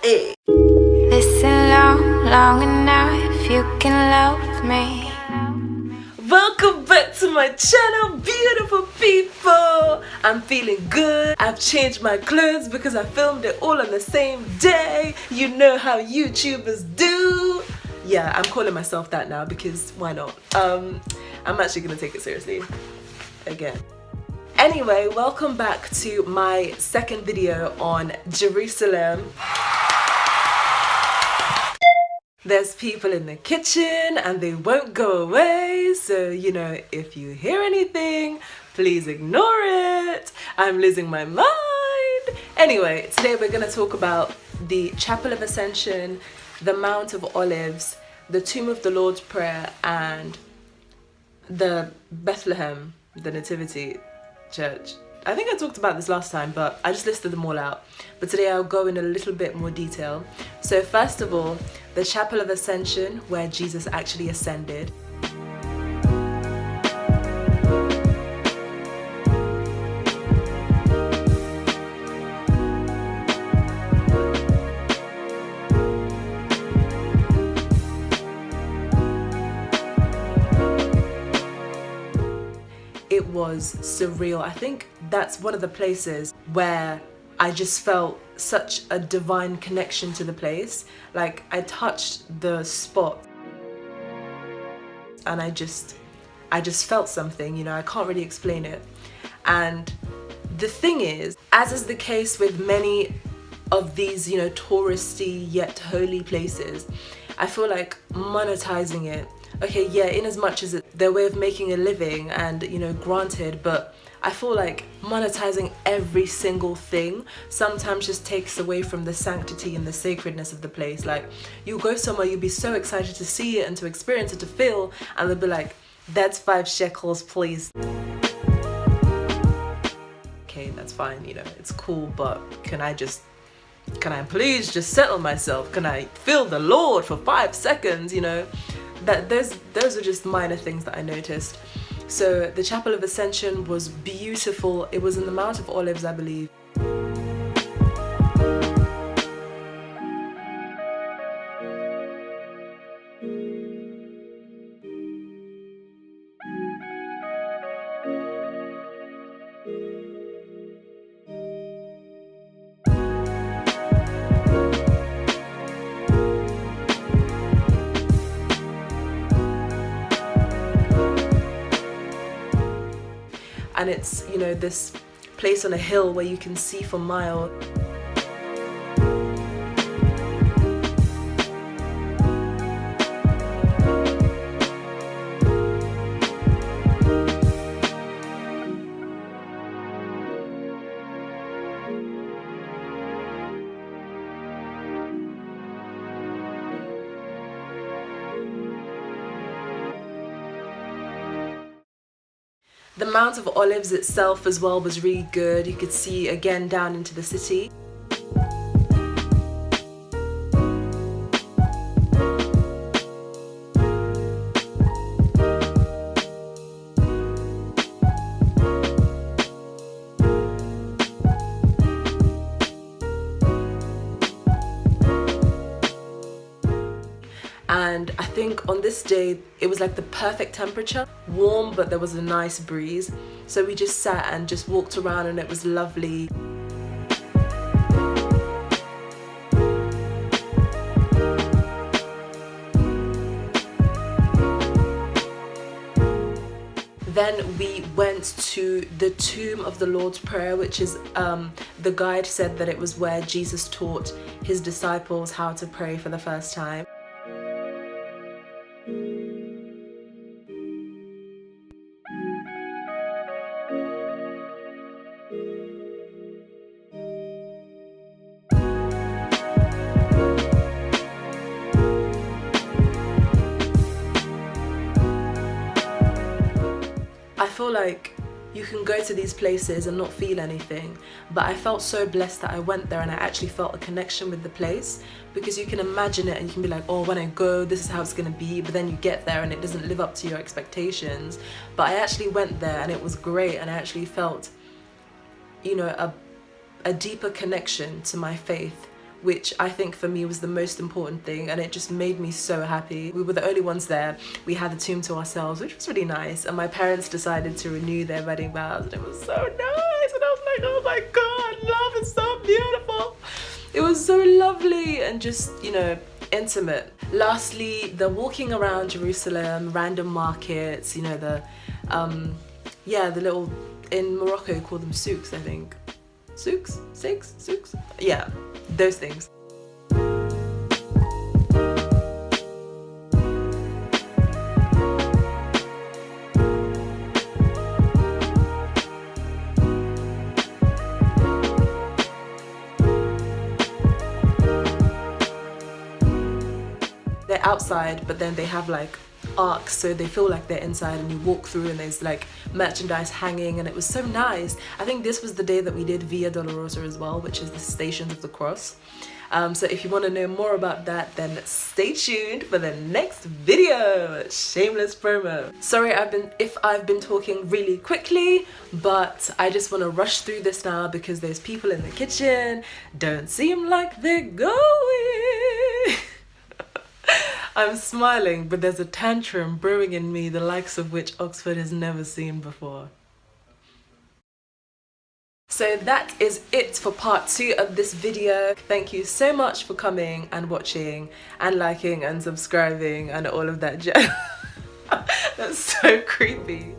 Hey. Listen long enough, you can love me. Welcome back to my channel, beautiful people. I'm feeling good. I've changed my clothes because I filmed it all on the same day. You know how YouTubers do. Yeah, I'm calling myself that now because why not? I'm actually gonna take it seriously again. Anyway, welcome back to my second video on Jerusalem. There's people in the kitchen and they won't go away, so you know, if you hear anything, please ignore it. I'm losing my mind. Anyway, today we're going to talk about the Chapel of Ascension, the Mount of Olives, the Tomb of the Lord's Prayer, and the Bethlehem, the Nativity Church. I think I talked about this last time, but I just listed them all out. But today I'll go in a little bit more detail. So first of all, the Chapel of Ascension, where Jesus actually ascended. It was surreal. I think that's one of the places where I just felt such a divine connection to the place. Like, I touched the spot and I just felt something, you know, I can't really explain it. And the thing is, as is the case with many of these, you know, touristy yet holy places, I feel like monetizing it, okay, yeah, in as much as it's their way of making a living and, you know, granted, but I feel like monetizing every single thing sometimes just takes away from the sanctity and the sacredness of the place. Like, you go somewhere, you'll be so excited to see it and to experience it, to feel, and they'll be like, that's 5 shekels, please. Okay, that's fine, you know, it's cool, but can I please just settle myself? Can I feel the Lord for 5 seconds, you know? Those are just minor things that I noticed. So the Chapel of Ascension was beautiful. It was in the Mount of Olives, I believe. And it's, you know, this place on a hill where you can see for miles. The Mount of Olives itself as well was really good. You could see again down into the city. And I think on this day, it was like the perfect temperature, warm, but there was a nice breeze. So we just sat and just walked around and it was lovely. Then we went to the Tomb of the Lord's Prayer, which is, the guide said that it was where Jesus taught his disciples how to pray for the first time. I feel like you can go to these places and not feel anything, but I felt so blessed that I went there and I actually felt a connection with the place, because you can imagine it and you can be like, oh, when I go, this is how it's gonna be, but then you get there and it doesn't live up to your expectations. But I actually went there and it was great, and I actually felt, you know, a deeper connection to my faith which I think for me was the most important thing, and it just made me so happy. We were the only ones there. We had the tomb to ourselves, which was really nice, and my parents decided to renew their wedding vows, and it was so nice, and I was like, oh my god, love is so beautiful. It was so lovely and just, you know, intimate. Lastly, the walking around Jerusalem, random markets, you know, the little, in Morocco you call them souks, I think. Souks? Yeah, those things. They're outside, but then they have like arcs, so they feel like they're inside, and you walk through and there's like merchandise hanging, and it was so nice. I think this was the day that we did Via Dolorosa as well, which is the Stations of the Cross. So if you want to know more about that, then stay tuned for the next video. Shameless promo. Sorry if I've been talking really quickly, but I just want to rush through this now because there's people in the kitchen. Don't seem like they're going. I'm smiling, but there's a tantrum brewing in me, the likes of which Oxford has never seen before. So that is it for part 2 of this video. Thank you so much for coming and watching and liking and subscribing and all of that jazz. That's so creepy.